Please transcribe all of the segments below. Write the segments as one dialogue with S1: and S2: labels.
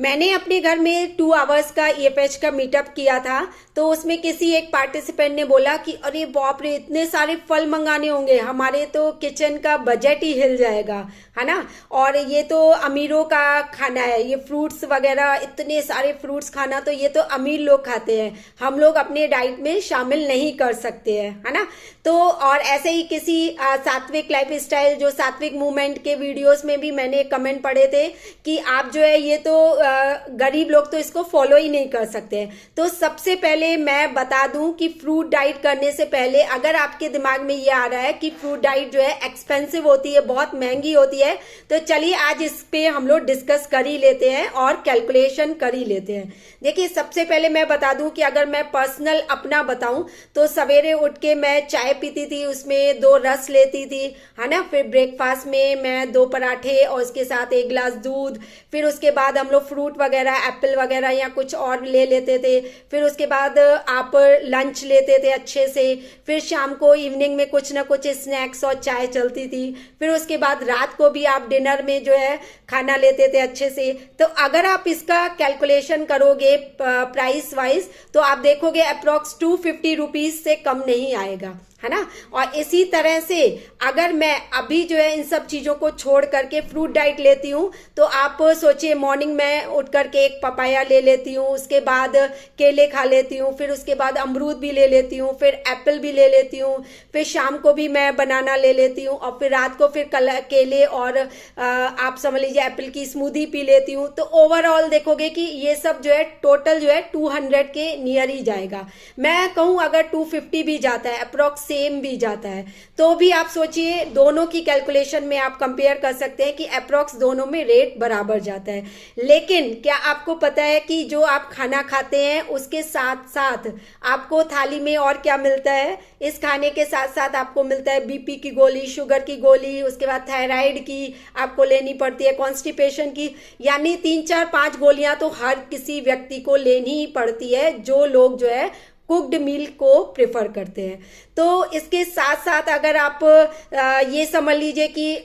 S1: मैंने अपने घर में 2 आवर्स का ईएफएच का मीटअप किया था। तो उसमें किसी एक पार्टिसिपेंट ने बोला कि अरे बाप रे, इतने सारे फल मंगाने होंगे, हमारे तो किचन का बजट ही हिल जाएगा, है ना। और ये तो अमीरों का खाना है, ये फ्रूट्स वगैरह, इतने सारे फ्रूट्स खाना तो ये तो अमीर लोग खाते हैं, हम लोग अपने डाइट में शामिल नहीं कर सकते हैं, है ना। तो और ऐसे ही किसी सात्विक लाइफ स्टाइल, जो सात्विक मूवमेंट के वीडियोस में भी मैंने कमेंट पढ़े थे कि आप जो है ये तो गरीब लोग तो इसको फॉलो ही नहीं कर सकते। तो सबसे पहले मैं बता दूं कि फ्रूट डाइट करने से पहले अगर आपके दिमाग में ये आ रहा है कि फ्रूट डाइट जो है एक्सपेंसिव होती है, बहुत महंगी होती है, तो चलिए आज इस पे हम लोग डिस्कस कर ही लेते हैं और कैलकुलेशन कर ही लेते हैं। देखिए, सबसे पहले मैं बता दूं कि अगर मैं पर्सनल अपना बताऊं तो सवेरे उठ के मैं चाय पीती थी, उसमें 2 रस लेती थी, है ना। फिर ब्रेकफास्ट में मैं 2 पराठे और उसके साथ 1 गिलास दूध। फिर उसके बाद हम लोग फ्रूट वगैरह, एप्पल वगैरह या कुछ और ले लेते थे। फिर उसके बाद आप लंच लेते थे अच्छे से। फिर शाम को इवनिंग में कुछ ना कुछ स्नैक्स और चाय चलती थी। फिर उसके बाद रात को भी आप डिनर में जो है खाना लेते थे अच्छे से। तो अगर आप इसका कैलकुलेशन करोगे प्राइस वाइज तो आप देखोगे अप्रोक्स 250 रुपीज से कम नहीं आएगा, है ना। और इसी तरह से अगर मैं अभी जो है इन सब चीजों को छोड़ करके फ्रूट डाइट लेती हूँ तो आप सोचिए, मॉर्निंग में उठ करके 1 पपाया ले लेती हूँ, उसके बाद केले खा लेती हूँ, फिर उसके बाद अमरूद भी ले लेती हूँ, फिर एप्पल भी ले लेती हूँ, फिर शाम को भी मैं बनाना ले लेती हूँ, और फिर रात को फिर केले और आप समझ लीजिए एप्पल की स्मूदी पी लेती हूँ। तो ओवरऑल देखोगे कि ये सब जो है टोटल जो है 200 के नियर ही जाएगा। मैं कहूँ अगर 250 भी जाता है, अप्रोक्स सेम भी जाता है, तो भी आप सोचिए दोनों की कैलकुलेशन में आप कंपेयर कर सकते हैं कि अप्रोक्स दोनों में रेट बराबर जाता है। लेकिन क्या आपको पता है कि जो आप खाना खाते हैं उसके साथ साथ आपको थाली में और क्या मिलता है? इस खाने के साथ साथ आपको मिलता है बीपी की गोली, शुगर की गोली, उसके बाद थायराइड की आपको लेनी पड़ती है, कॉन्स्टिपेशन की, यानी 3 4 5 गोलियां तो हर किसी व्यक्ति को लेनी ही पड़ती है जो लोग जो है कुक्ड मील को प्रेफर करते हैं। तो इसके साथ साथ अगर आप ये समझ लीजिए कि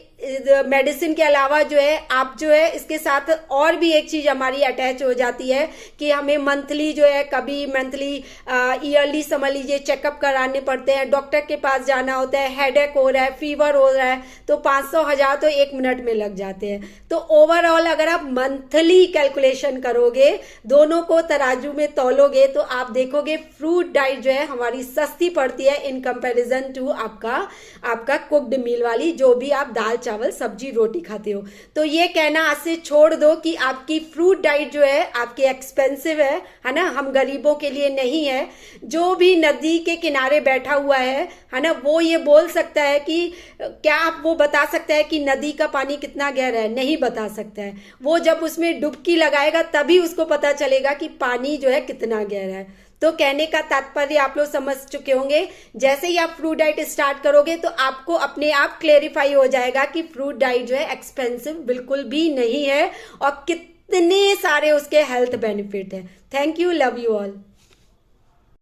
S1: मेडिसिन के अलावा जो है आप जो है इसके साथ और भी एक चीज हमारी अटैच हो जाती है कि हमें मंथली जो है, कभी मंथली ईयरली समझ लीजिए चेकअप कराने पड़ते हैं, डॉक्टर के पास जाना होता है, हेडेक हो रहा है, फीवर हो रहा है, तो 500 1000 तो 1 मिनट में लग जाते हैं। तो ओवरऑल अगर आप मंथली कैलकुलेशन करोगे, दोनों को तराजू में तौलोगे, तो आप देखोगे फ्रूट डाइट जो है हमारी सस्ती पड़ती है इन कंपैरिजन टू आपका कुक्ड मील वाली, जो भी आप दाल चावल सब्जी रोटी खाते हो। तो ये कहना आज से छोड़ दो कि आपकी फ्रूट डाइट जो है आपकी एक्सपेंसिव है ना, हम गरीबों के लिए नहीं है। जो भी नदी के किनारे बैठा हुआ है ना, वो ये बोल सकता है कि क्या आप वो बता सकता है कि नदी का पानी कितना गहरा है? नहीं बता सकता है। वो जब उसमें डुबकी लगाएगा तभी उसको पता चलेगा कि पानी जो है कितना गहरा है। तो कहने का तात्पर्य आप लोग समझ चुके होंगे। जैसे ही आप फ्रूट डाइट स्टार्ट करोगे तो आपको अपने आप क्लेरिफाई हो जाएगा कि फ्रूट डाइट जो है एक्सपेंसिव बिल्कुल भी नहीं है और कितने सारे उसके हेल्थ बेनिफिट है। Thank you, love you all.